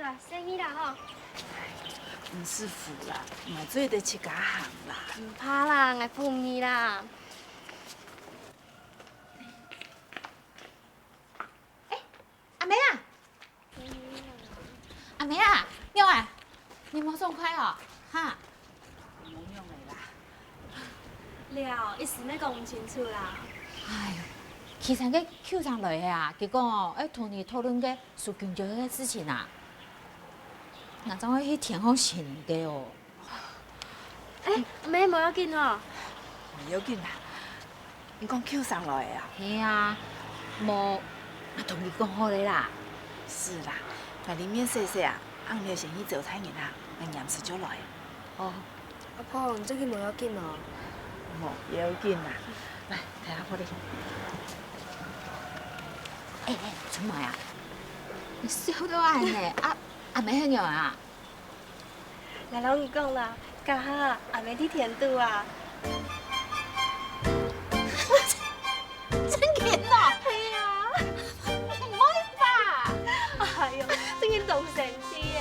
啦，生意啦吼。唔是富啦，嘛做得一家行啦。唔怕啦，我陪你啦。阿梅啊，阿梅啊，妞啊，你冇送快哦，哈？冇用的啦。了，一时那讲唔清楚啦。哎呦，其实个 Q 上来啊，结果哦，要同你讨论个属工作个事情啊，我怎会去填好信的哦？没冇要紧哦。唔要紧啦，你讲 Q 上来的啊？系啊，无，我同你讲好咧啦。是啦，那里面说说啊，俺们先去做菜人啊，俺严师就来。哦，阿婆，这个冇要紧哦。冇要紧啦，来睇下我哋。哎，春梅啊，你笑到安呢？阿梅很牛啊！来老你讲啦，刚好阿妹去田度啊。真甜哦！系啊。唔会吧？哎呦，这个懂神机耶。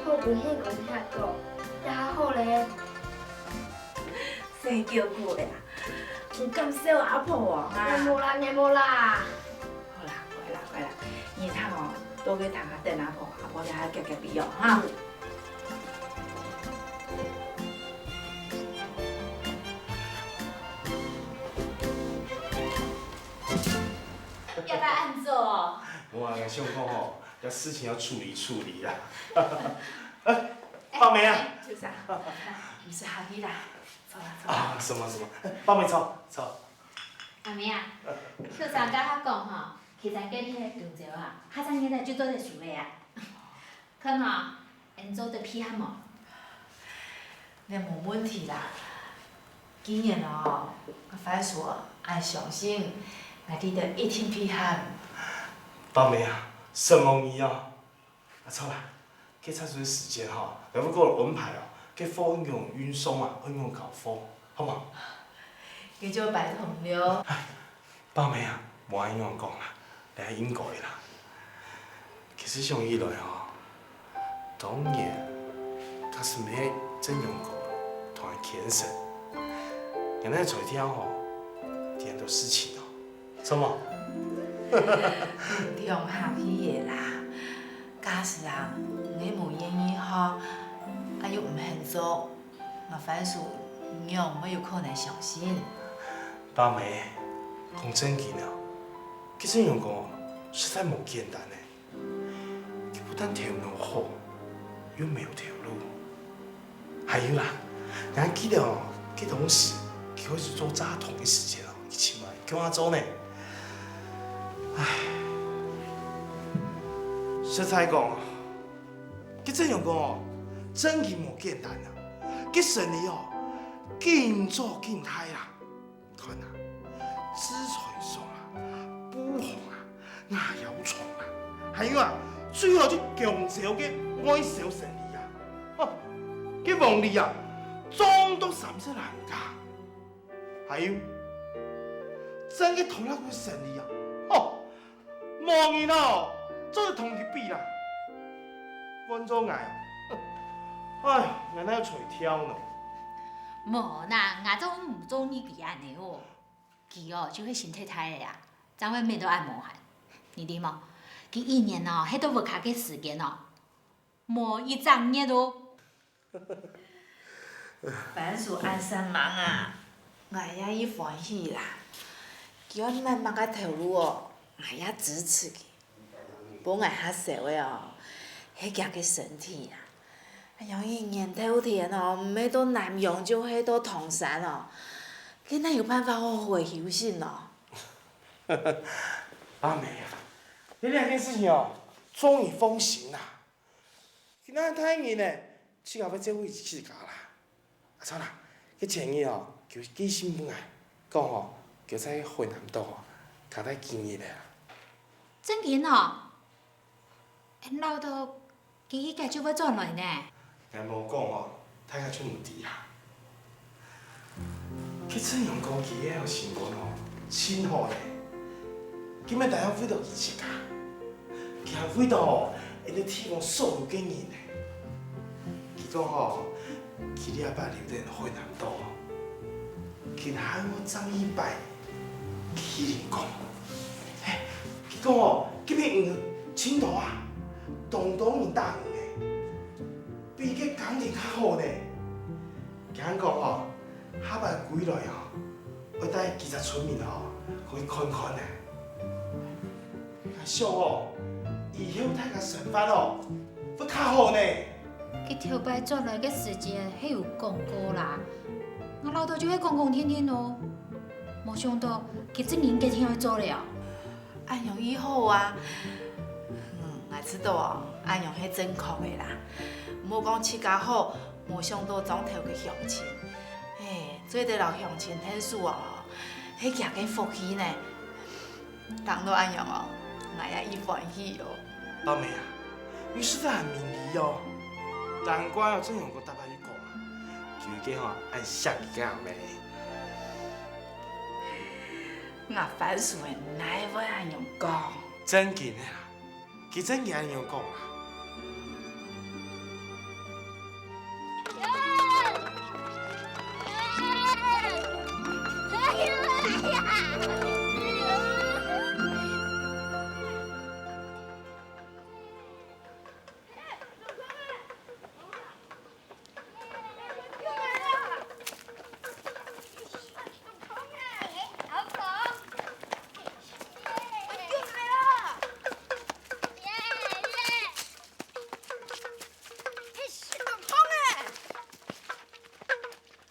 我唔兴讲遐个，也好咧。谁叫过呀？有咁少阿婆啊？冇啦，冇啦。好啦，乖啦，然后多去谈下等阿婆，阿婆就喺隔壁哦，哈。要不要按做？我啊，想讲吼，有事情要处理啦。报梅啊！就是啊，唔是下去啦，走啦。啊，什么？报梅走。阿妹啊，校长甲我讲吼，其实今日个中招啊，学生现在就做在厝的啊，可吼，因做得批合无？那冇问题啦。今年哦，反正说按相信，我哋得一天批函。报梅啊，圣梦一啊，走啦，给差出时间哈，要不给我安排哦，给货运用运送啊，运用搞货，好吗？佢就拜托了。报梅啊，无安样讲啦，你系应该的啦。其实想以来哦，当年他是没真用过同人天生，原来昨天哦，点都事情哦，什么？你用客气的啦，假使啊，你无愿意学，啊又唔肯做，我反正你又没有可能相信。八妹，讲真经啊，其实用讲实在无简单的，佢不但条路好，又没有条路。还有啦，俺记得哦，佢同时佢好似做渣同一时间哦，一起买叫我做呢。唉，实在讲，佢真用讲哦，真经无简单啊，佢生意哦，紧做紧开啦。看啊，枝传送啊，补红啊，牙有虫啊，还有啊，最后就强招嘅爱小生意啊，哦，嘅王利啊，装到30人家，还有真嘅同那个生意啊，哦，无人哦，做得同佢比啦，温州爱，哎，原来要垂挑呢。无啦，我都唔中意佢安尼哦，佢哦就会心太太的呀，怎会面都按无限？你知冇？佢一年哦，迄都无卡嘅时间哦，无一整年都。反正按三忙啊，我也伊欢喜啦。叫你慢慢个投入哦，我也支持佢。不过遐社会哦，迄家嘅身体啊。哎呀，伊年头甜哦，唔迄多南洋就迄多唐山哦，佮哪有办法好好休息哦？阿美啊，你两件事情哦，终于风行啦。今仔太热呢，只后要这位去家啦。啊，走啦，去前日哦，就寄新闻来，讲吼，叫在回南岛吼，交代见伊咧啦。真紧哦，因老豆伊应该就要转来呢。俺无讲吼，大家就唔知啊。去正阳高期个新闻吼，真好咧。今日大家为到伊一家，行为到吼，因咧提供所有经验咧。伊讲吼，今日捌留在回南岛吼，去喊我张一拜去人讲，嘿，伊讲吼，今日黄青岛啊，东因大园诶，比个工程较好呢。惊讲吼，下摆归来吼，要带其他村民吼，可以看看呢。想哦，以后大家上班哦，要较好呢。佮头摆转来个时间，迄有讲过啦。我老豆就迄公公天天哦，没想到佮真年加听去做了。安用以后啊，我知道哦，安用迄正确的啦。莫讲饲家好，莫想到总头去乡亲。嘿，做得了乡亲天数哦，迄行个福气呢。人都安用哦，我也伊欢喜哦。老妹啊，你实在很明理哦。难怪哦，正用个答白你讲啊，就计吼按下一个妹。我反正哪会安用讲？真紧的啦，佢真嘅安样讲啦。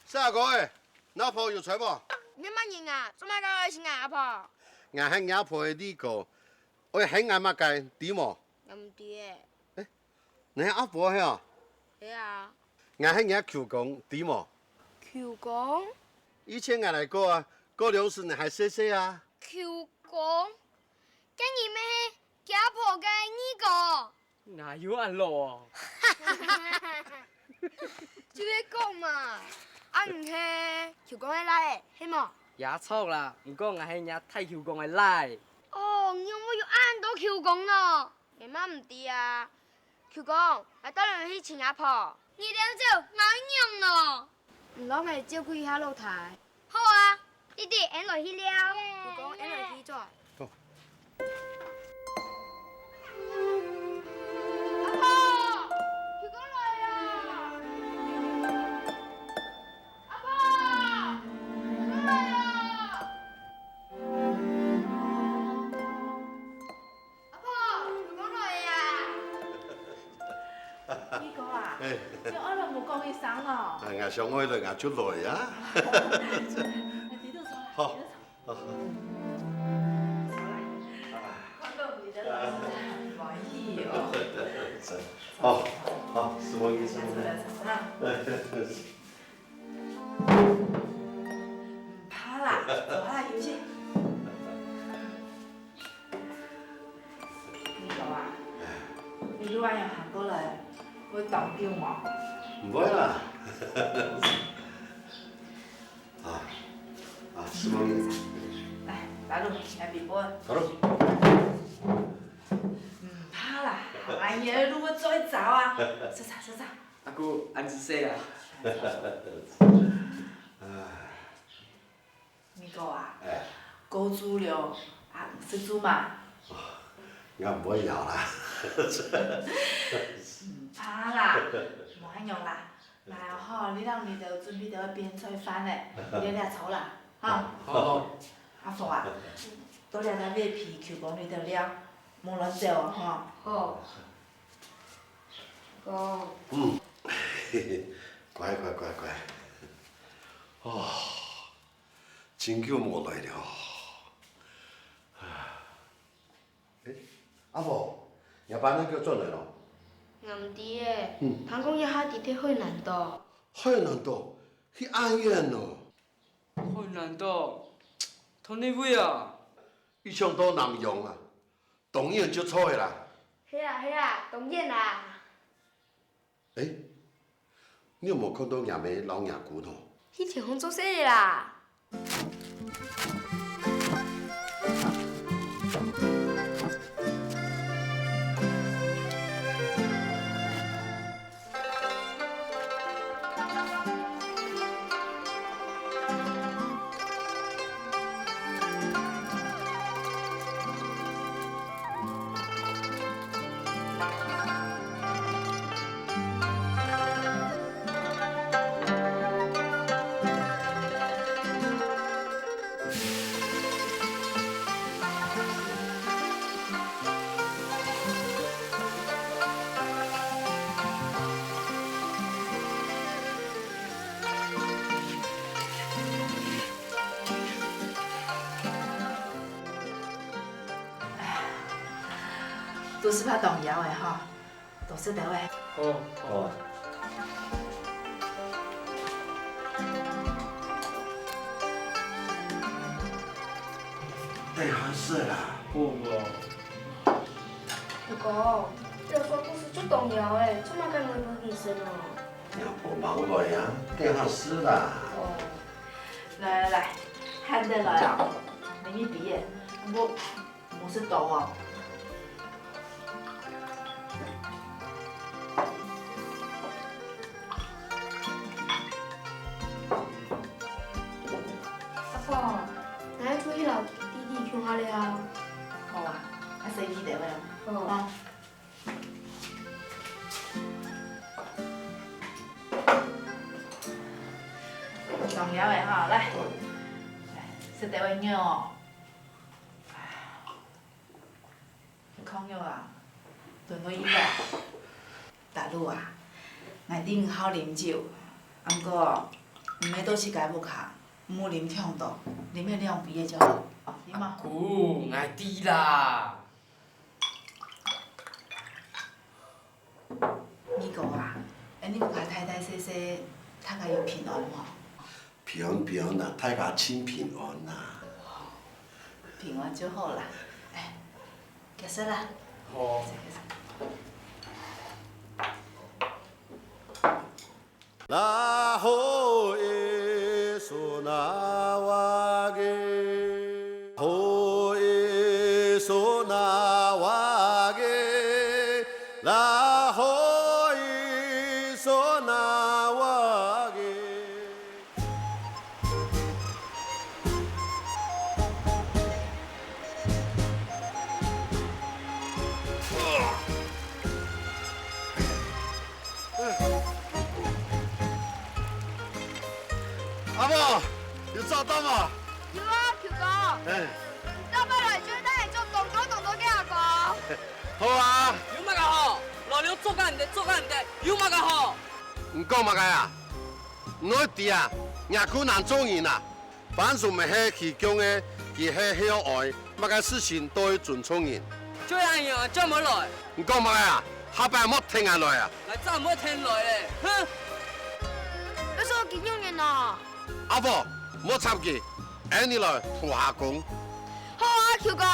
啥个诶？老婆有找无？你乜人啊？做乜搞是阿婆？我喺老婆的呢個，我喺阿媽界點喎？又唔啲誒？你喺阿婆喺啊？係啊。我喺我舅公點喎？舅公？以前我嚟過啊，過兩時你係細細啊。舅公？跟住咩？家婆嘅呢哪有安路哦？個？做咩講嘛？啊唔係舅公嘅嚟，係冇？也錯啦，唔過我係人太舅公嘅奶。哦，你有冇要按到舅公咯？你媽唔啲啊？舅公，我帶你去請阿婆。你點做？我用咯。唔攞咪照顧下老太。好啊，弟弟，俺來去了。舅公，俺來去做。阿婆，舅公來啦！阿婆，舅公來啦！阿婆，舅公來呀！呢個啊，誒，你安樂冇講起生咯。我想開嚟我出來啊。你度坐，好。看到你的老師很滿意哦。好，好，師傅醫生。唔怕啦，坐下休息。呢個啊，你如果要行過嚟，會當叫我。唔會啦。師傅醫生。來，大陸來比波。好咯。唔怕啦，阿爺如果再走啊，收茶收茶。阿姑，安子說啊。呢個啊，高豬了啊，食豬嘛。我唔會有啦。唔怕啦，冇緊用啦。嗱吼，你讓你就準備到邊菜飯咧，你倆炒啦，哈。好。阿鳳啊，多倆隻尾皮球講你就了，冇亂走啊，哈。好。公。嗯，乖。哦，真久冇來了。誒，阿婆，夜班你叫轉來咯？我唔知誒，聽講一下地鐵去南島。去南島，去安遠咯。好难得，同你位啊！伊上都人用啊，当然足错的啦。嘿啊，董燕啊！你有无看到廿妹老廿姑吼？迄条风做啥的啦？都是怕动摇的吼，多说台话。好，好。太合适啦。好无？舅公，这个说故事足动摇的，做嘛敢会无医生哦？也无忙过呀，太合适啦。哦。来，喊得来啊！明日毕业，我是读哦。阿婆，哪一出去老弟弟去哪里啊？好啊，啊谁记得喂？哦。动摇的哈，来，说台话鸟哦。康药啊，炖我以来，大陆啊，内顶好啉酒，毋过毋免倒去家母卡，毋好啉冲动，啉个两杯的就好，啉嘛。姑，爱滴啦。咪哥啊，你有甲太太说说，他家有平安无？平安啦，大家亲平安啦。平安就好啦。哎，结束啦。好。那好耶稣那瓦给，好耶稣那瓦给，那好耶稣那瓦给。阿婆，有找到吗？有啊，舅公。哎，到尾来就等下做动作给阿公。好啊。有嘛个好？老刘做干唔得，有嘛个好？唔讲嘛个啊，我弟啊，伢姑难做人啊，凡是咪迄其中的，其迄晓爱，乜个事情都要尊重人。这样啊，怎么来？唔讲嘛个啊，下摆莫听下来啊。来怎么听来嘞？哼！要说金用人哦。阿婆，莫插嘴，按你来扶下工。好啊，舅公。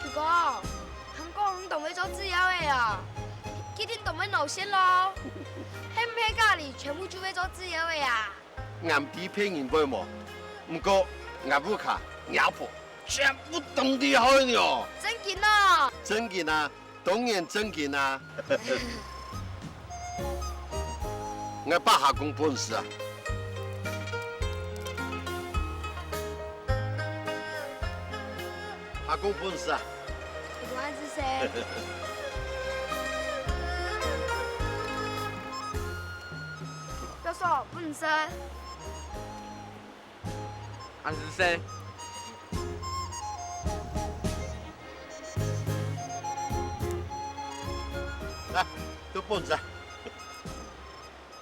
舅公，韩国人同要做自由的啊，今天同要路线咯。迄唔迄家里全部就要做自由的呀？暗地骗人袂无，唔过阿母卡、阿婆全部懂得好呢。真紧哦。真紧啊，当然真紧啊。我爸下工本事啊。下工本事啊。舅公安子说。教授，本身。安是谁？来，都本事。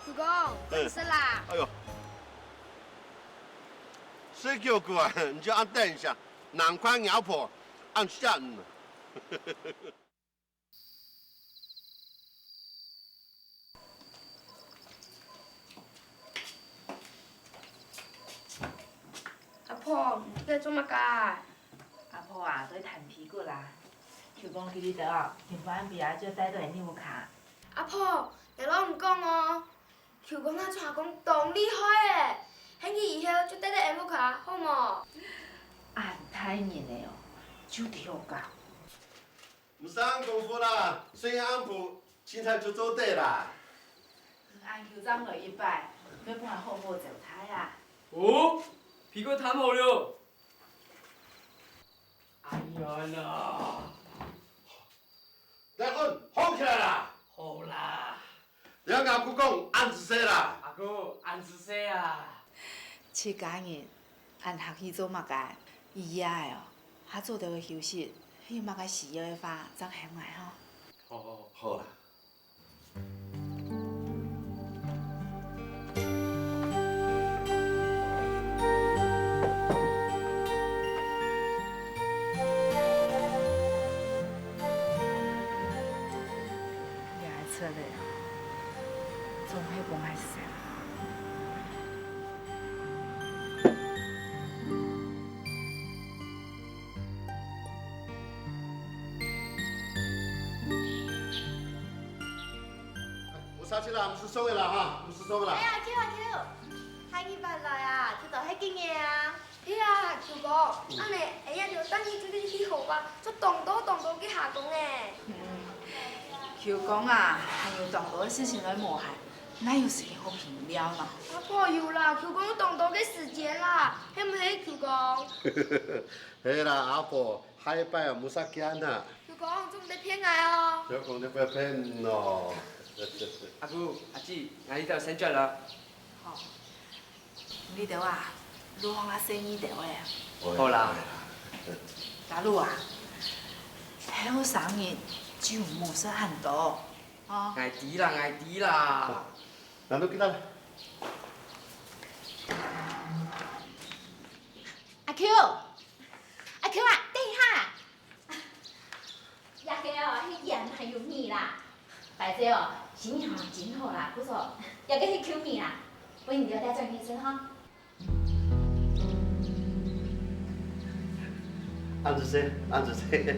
舅公，本身啦。哎呦，谁叫过啊？你就按等一下，难怪老婆按下。婆，你在做乜噶？阿婆啊，在弹屁股啦。就讲今日倒哦，平凡比啊，就带到你屋卡。阿婆，你老唔讲哦，求讲阿做阿公当厉害诶，喺佢以後就帶到 M 卡，好冇？按太年的哦，就跳高。唔上功夫啦，虽然安步，凊彩就做对啦。按球长落一摆，要不然好好走台啊。哦，屁股弹好了。哎呀啦，大棍好起来啦！好啦，了阿姑讲按子势啦。阿哥按姿势啊。七家人按下去做乜个？伊呀哦，他做着休息，迄乜个需要的话，再向来吼。好啦。也爱出来啊，总会不爱死。冇生气啦，唔是送的啦哈，唔是送的啦。哎呀，Q 啊 Q，睇見飯來啊，佢就喺經嘅啊。哎呀，求講，安尼哎呀就等佢自己去學吧，做動刀去下工誒。就讲啊，还有当多的事情来磨害，哪有时间好评了呢？阿婆有啦，求講動刀嘅時間啦，係唔係求講？係啦，阿婆，下一擺啊冇啥驚啦。求講做唔得騙我哦。小公你不要騙咯。阿哥阿姊，我呢度醒着啦。好，你哋啊，如何啊生意的喂？好啦。大陆啊，好生意就冇说很多，哦。捱啲啦，捱啲啦。嗱都記得啦。阿 Q，阿 Q 啊，等一下。呀个哦，迄盐还有米啦，摆这哦，新香真好啦，不错。呀个迄 Q 米啦，我你就带转去吃哈。按子勢，按子勢。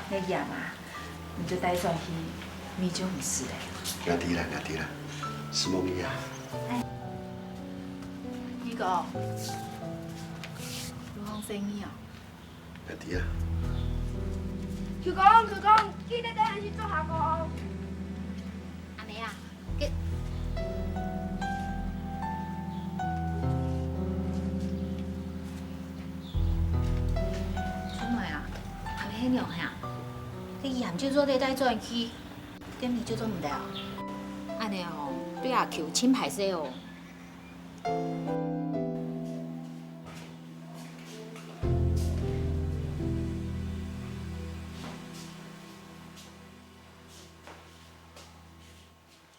那盐啊，你就带转去，米就唔是嘞。壓啲啦，壓啲啦，是冇咪啊？呢個如何生意啊？壓啲啊！求講，記得帶佢去做下工。安尼啊，给。出来啊，安尼迄样呀？你盐就做得带转去，点你就做唔得啊？安尼哦，对阿 Q 真歹势哦。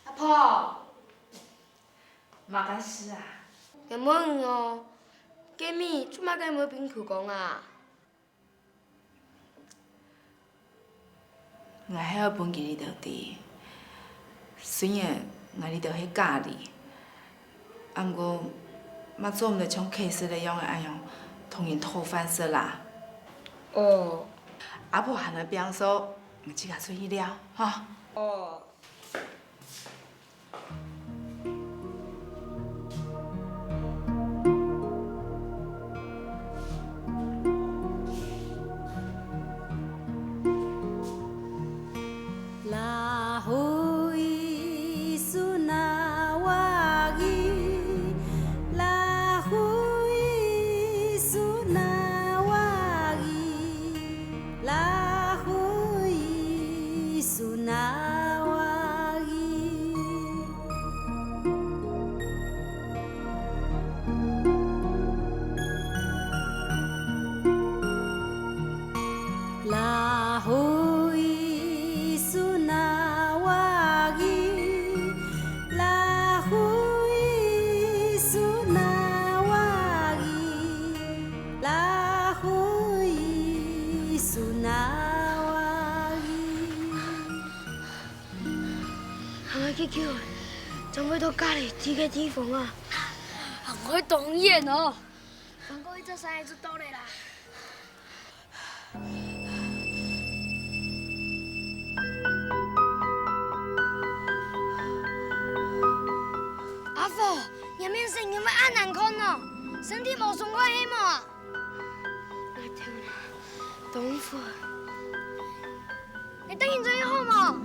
阿婆，嘛干事啊？有冇哦？今咪做乜嘅冇變求講啊？我还要本给你到底，虽然我哩到迄家里，啊毋过嘛做毋得像客室那样的安样，同人讨饭食啦。哦。阿婆喊了边说，我即刻出去了，哈。哦。Sunawagi 去救的，怎么到家里这个地方啊？我当然哦，不过伊这生意就到了啦。阿父，入面成日要按难看哦，身体无爽快起嘛。我天哪，东父，你等现在好嘛？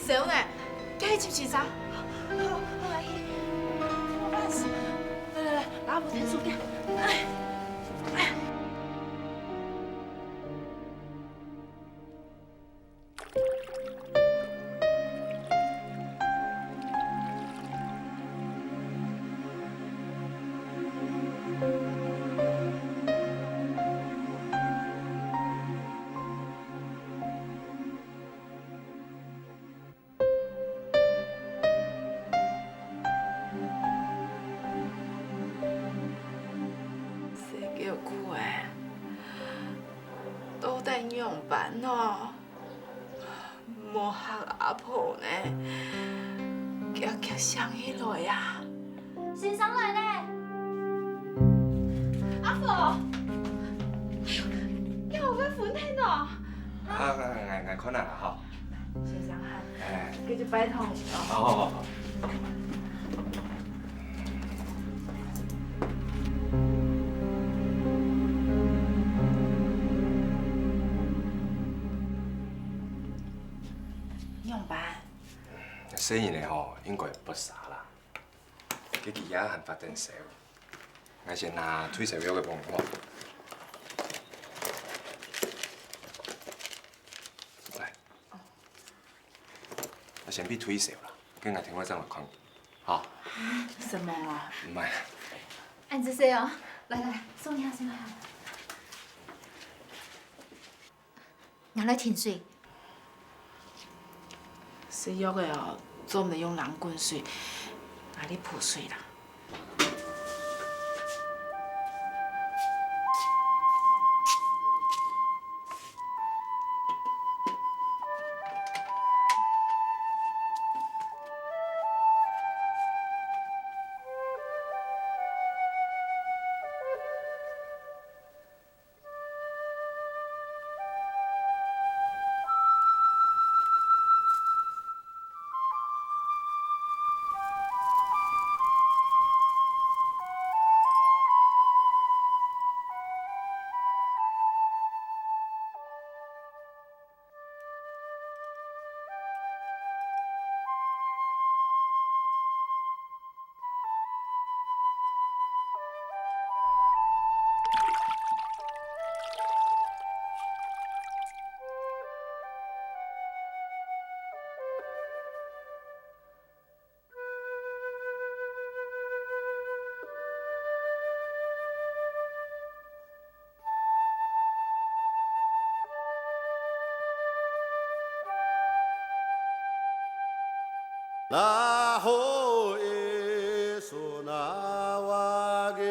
小呢，该接起啥？好，阿姨，来，阿婆听书记。都等用班哦，莫学阿婆呢，叫上起来呀！先生来嘞，阿婆，哎呦，你好会粉天哦！眼看啦吼。先生哈，哎，继续摆通。好。生意呢吼，应该不傻啦。佢而家很發展少，我先拿推銷表嘅幫我。來，我先俾推銷啦，跟我聽我再來看，好。什麼啊？唔係。安子谁哦？来，送你下，送你下。我来停水。水约的哦，做唔得用人滚水，拿你泼水啦。那吼耶稣那瓦给，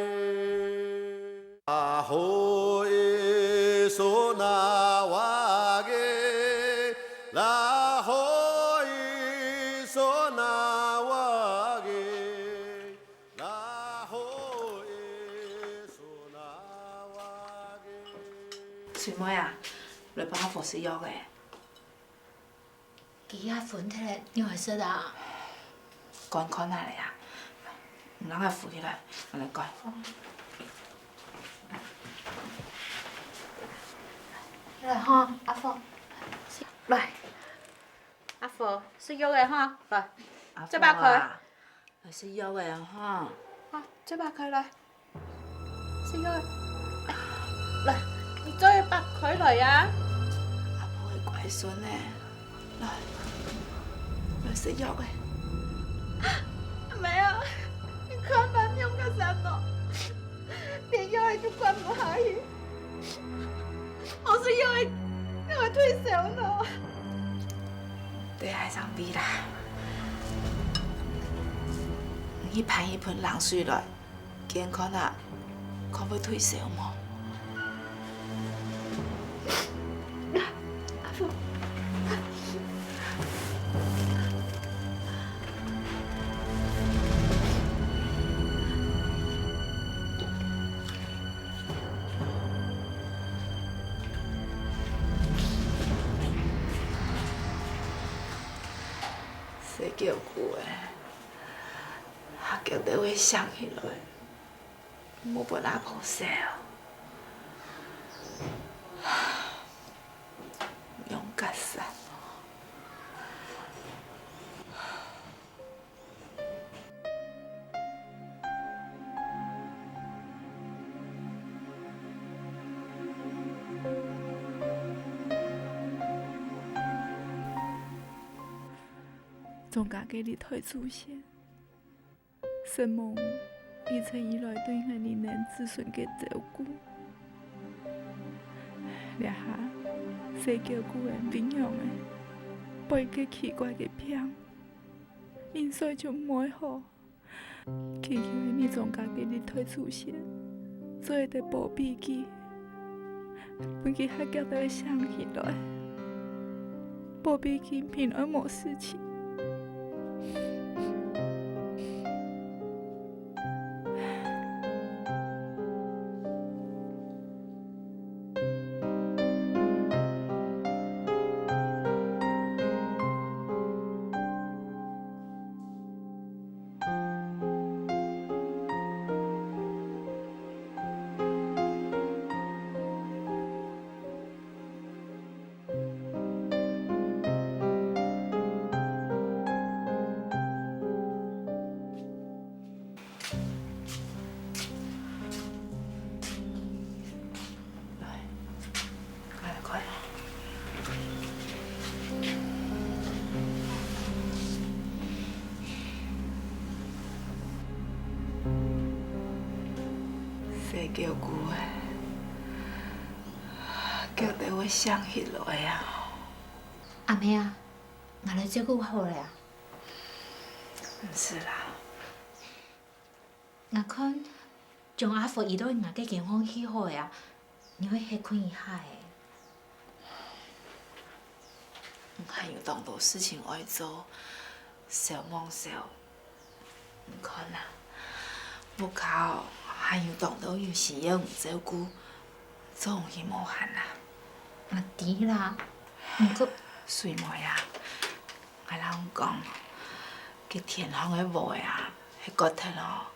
那吼耶稣那瓦给，那吼耶稣那瓦给，那吼耶稣那瓦给。水妹啊，来帮我服侍约的。佢阿粉睇嚟，你係識啊？趕看下嚟啊！唔啷個扶起來，我嚟趕。嚟哈，阿福，嚟，阿福，識喐嘅哈，嚟，阿即刻佢。是药的哦哈。啊，嘴巴开来，是药的。来，你嘴巴开来呀！阿婆的乖孙呢？来，来食药的。没啊，你看咱用个啥呢？连药的都管不下去，我是药的退烧了。对海上比啦，去攀一盆冷水来，健康啊，可要退烧么？阿父，谁叫久的？阿叫都会想起来，冇本阿婆笑，勇敢噻。总家给你退出现，神梦一直以来对我的能子孙嘅照顾，然下世叫古人领养的，背个奇怪嘅病，因所就唔会好，祈求你总家给你退出现，做一个保庇机，本佢还叫到想起来，保庇机平安无事情。谁叫久的，叫得我想起来啊！阿妹啊，我来照顾好了呀。唔是啦，我看将阿父移到我嘅健康喜好呀，你会吃困一下诶。还有当多事情爱做，小梦小，唔看啦，不靠。还有当到有时要唔照顾，总是无限啦。我知啦，不过水妹啊，我老公讲，佢田行嘅货啊，係覺得咯，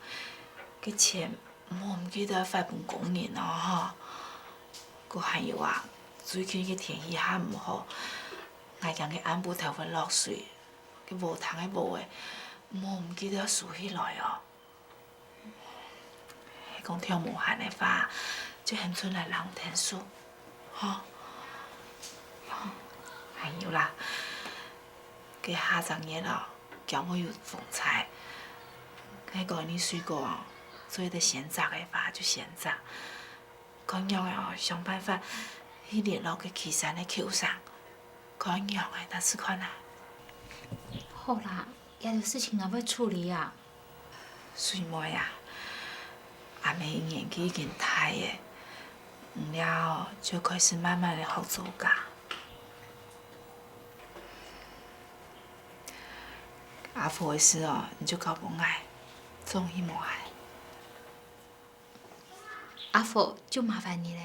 佢錢唔記得發本工人咯嗬。佢還有啊，最近嘅天氣下唔好，我將佢安補頭髮落水，佢無糖嘅貨嘅，唔記得數起來哦。講跳無限嘅花，就獻出嚟兩天數，嗬。還有啦，佢下晝嘢咯，叫我有風采。佢講你水果哦，做一啲選擇嘅話就選擇，咁樣哦想辦法去聯絡佢岐山嘅橋上，咁樣嘅但是看啊。好啦，有啲事情我會處理啊。水妹啊，阿妹年紀已經大嘅，唔了就開始慢慢地學做家。阿婆的事哦，你就搞不爱，总是无爱。阿父就麻煩你了。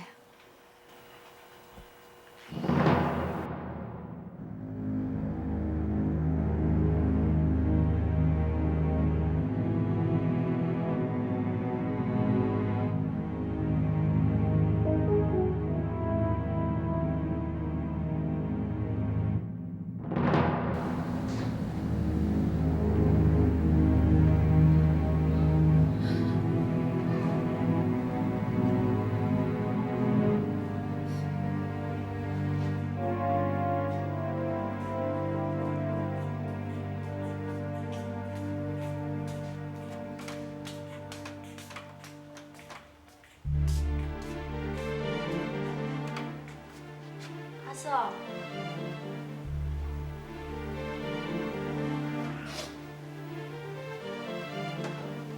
嫂。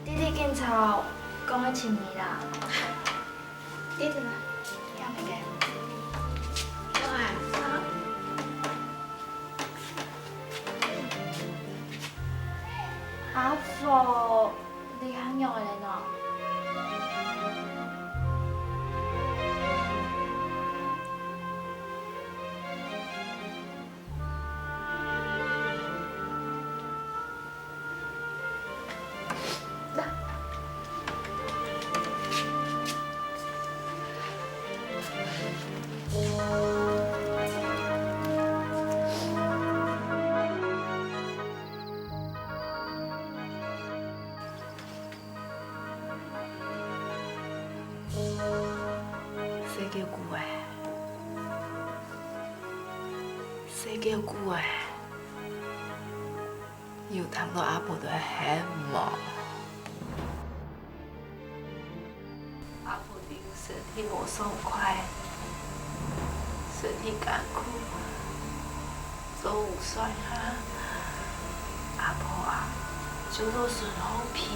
弟弟今朝讲要请你啦。弟弟来，要那个。阿婆，你很养的呢。谁叫久的？谁叫久的？有谈到阿婆就会很忙。阿婆的身体无爽快，身体艰苦，做有算哈。阿婆啊，就做顺好平。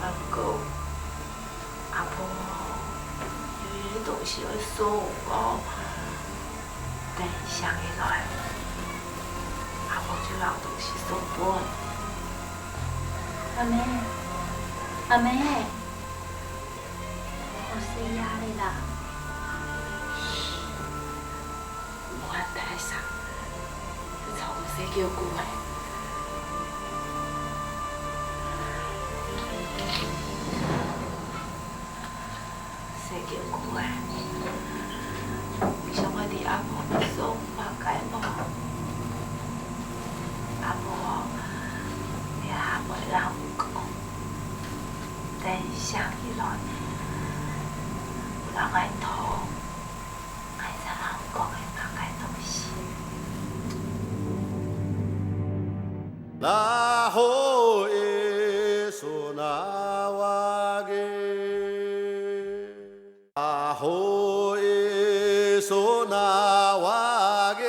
阿哥。阿婆，有些东西会送我，等想起来，阿婆就让东西送我。阿妹，阿妹，我是压力啦。无法台上，你吵我谁叫久的？谁叫久的？想我伫阿婆的手放开无？阿婆，你还袂让讲，等想起来，有人爱讨，爱在人讲的放开东西。那好耶稣那瓦给，那好耶稣那瓦给，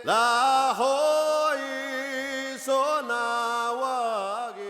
那好耶稣那瓦给。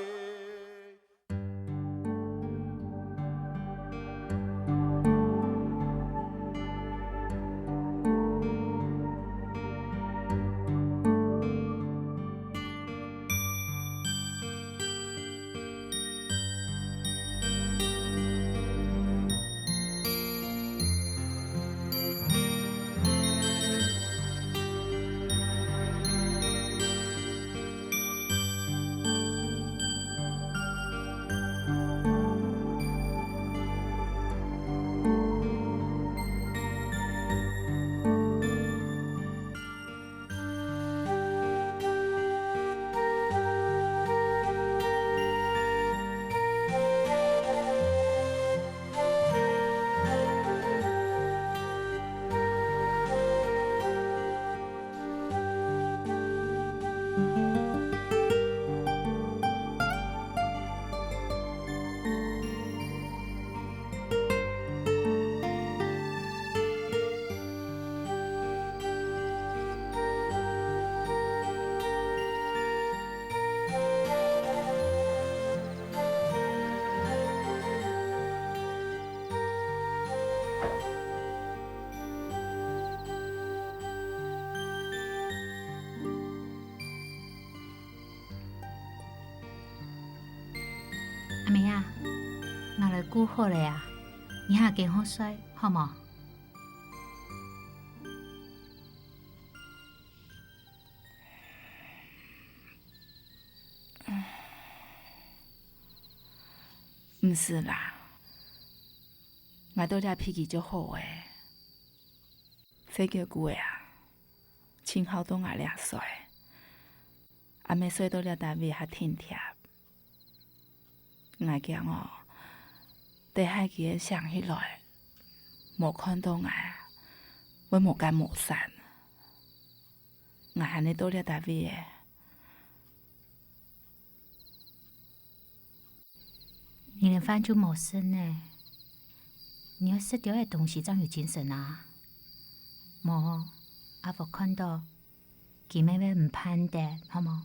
阿妹啊，我来顾好了呀，你下健好睡，好冇？毋是啦，我倒了脾气足好诶，谁叫久诶啊？青好东也掠衰，阿妹睡倒了单位较挺贴。我惊哦，第海记个想起来，无看到我，我无干无散。我安尼倒了单位诶。你连饭就冇生呢，你要失掉的东西怎有精神啊？无，阿婆看到，佢妹妹唔盼的，好冇？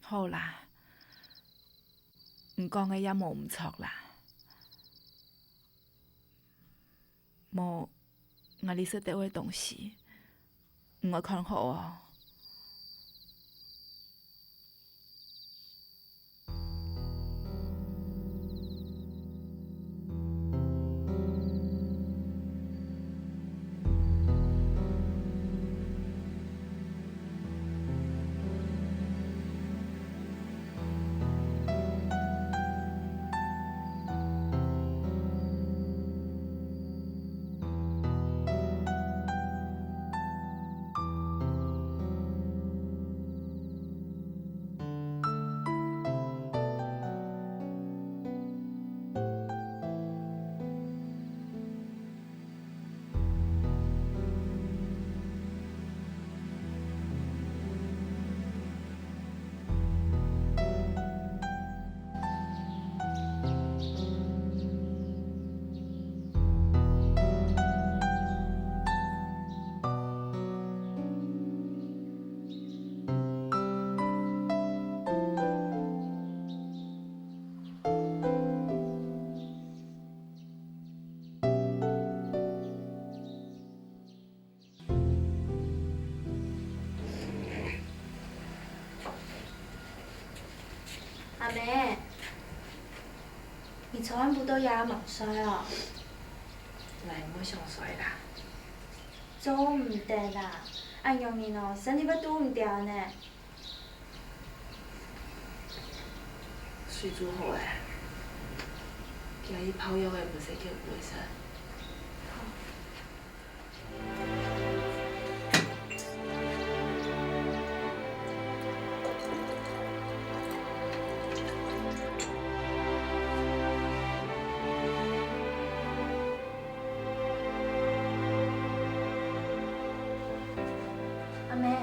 好啦，唔讲的也无唔错啦。无，我你失掉的东西，唔会看好哦。阿妹，你昨晚不都也忙衰哦？来，唔好上水啦。做唔得啦，按用你哦，身体要拄唔掉呢。水煮好诶，今日泡药的不是叫卫生。阿妹，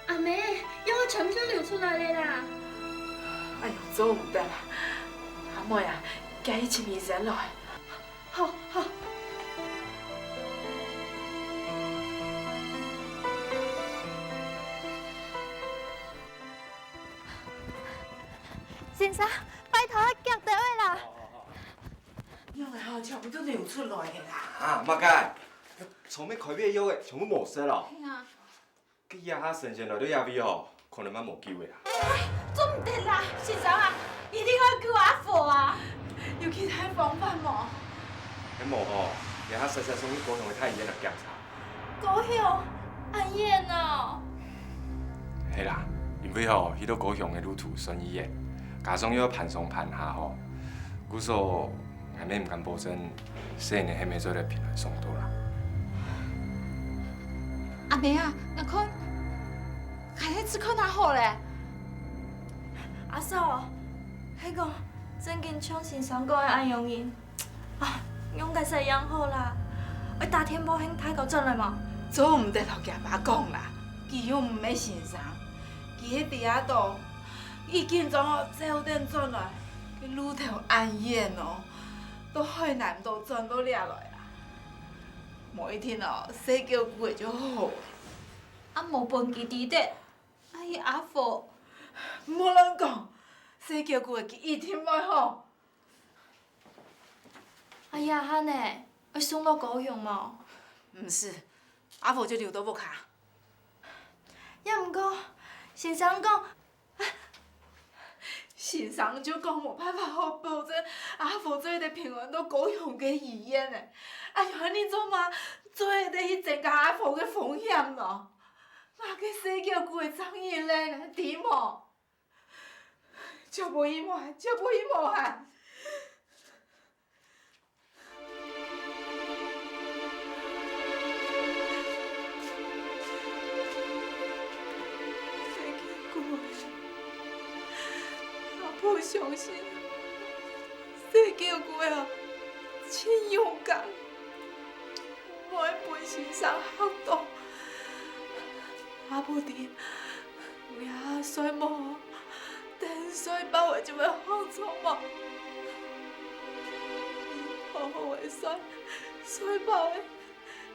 阿妹，药全部都流出来了啦！哎呦，做唔得啦！阿妹啊，今日请医生来。好好。先生，拜托脚到位啦！药的吼全部都流出来的啦。啊，马介，从要开买药的全部没收了。係啊，佮夜下神仙来到夜尾吼，可能嘛无救的啦。做唔得啦，先生啊，一定要叫阿婆啊！有其他方法无？迄无吼，夜下实实送去高雄的太医院来检查。高雄，安燕哦。系啦，因为吼，迄个高雄的路途顺医院，加上要盘上盘下吼，故说俺妹唔敢保证，细年还没做得平安送到啦。阿妹啊，那看，开日子看哪好咧？阿嫂，迄个正经抢先生过的安用因，啊，用个使养好啦。我打天保险太搞准了嘛？做唔得，就阿妈讲啦，伊又唔要先生，伊迄伫遐度，已经从酒店转来，去路头安燕哦，到海南岛转到掠来啦。某一天哦，洗脚骨的就好。啊，无分基地的，哎呀，阿婆，无乱讲，洗脚骨的一定袂好。哎呀，哈呢，会送到高雄嘛？唔是，阿婆就留到木卡。也毋过，先生讲，先生就讲无办法好保证阿婆做得平安到高雄嘅医院的。哎呦，安尼做嘛，做会得去增加阿婆嘅风险咯。那个洗脚骨的脏印咧，你知无？就无伊无限，就无伊无限。婆相信，世界过啊，真勇敢，我的本身上学到，阿婆弟，命衰无，等衰包的就要放纵嘛。好好的衰包的，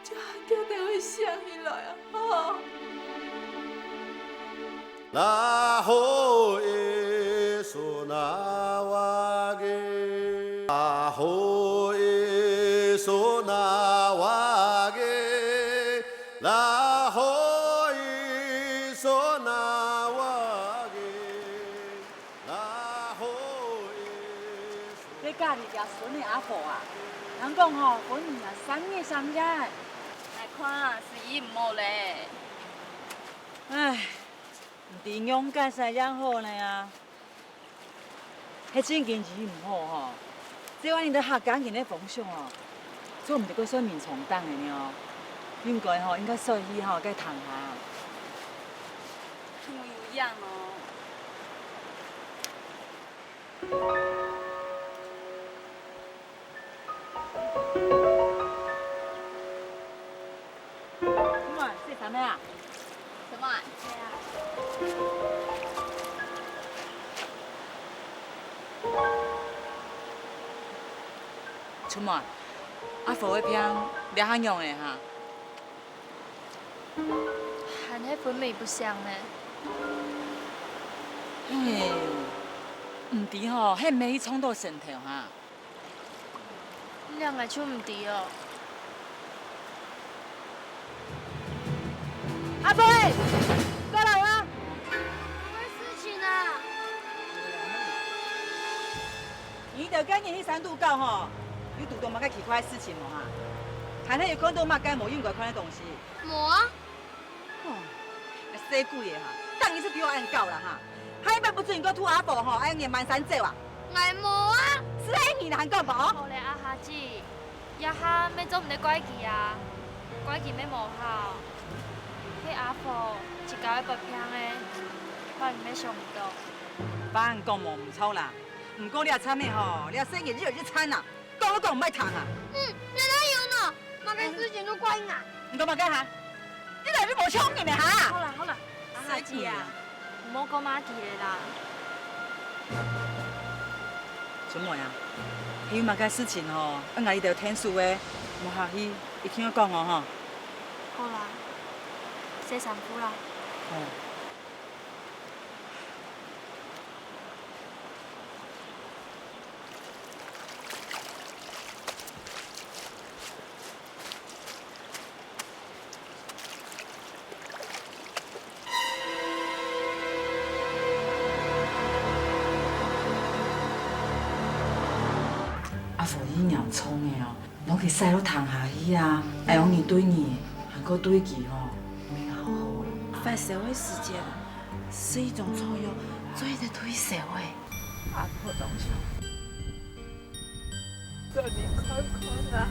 就叫定会想起来啊！哈。那好耶稣那瓦给，那好耶稣那瓦给，那好耶稣那瓦给，那好耶稣。你家己家孙的阿婆啊，人讲吼，本年啊3月3日，来看啊是伊唔好咧。唉。唔知勇敢使养好呢啊！迄种经济唔好吼，这晚你的客家人的风尚哦，做唔得过算面重担的呢。应该吼，应该说伊吼该谈下。我有样哦。什么？是什么啊？什么？出门，阿婆的片了汉用的哈。和迄本味不像呢。嘿，唔知吼，迄没冲到线条哈。你两个手唔对哦。阿婆，过来啊！什么事情啊？伊就今年迄3度到吼，你拄到嘛个奇怪的事情无哈？看迄有看到嘛该无用过款的东西。无啊。哦，洗鬼的哈，当然是比我按够啦哈。还一摆不准个吐阿婆吼，爱用万山走啊？我无啊。是爱你啦，还讲无？好嘞，阿哈子，呀哈要做唔得怪佢啊，怪佢要无好。迄阿婆一搞一个片的，我唔要想到。把人讲无唔错啦，不过你也惨的吼，你生意日日惨啦，讲都讲唔爱谈啊。你哪有呢？嘛个事情都怪我。唔讲嘛干哈？你内面无冲人的哈？好啦，阿哈子啊，唔好讲马记的啦。什么呀？伊嘛个事情吼，俺家伊着天数的，无客气，伊听我讲哦吼。好啦，洗衫裤啦。哦。阿父伊鸟聪的哦，拢去使落躺下去啊，爱用你对你，还搁对佢吼，命好好啦。反社会事件是一种作用，做一个推社会。阿婆东西，叫你看看啦。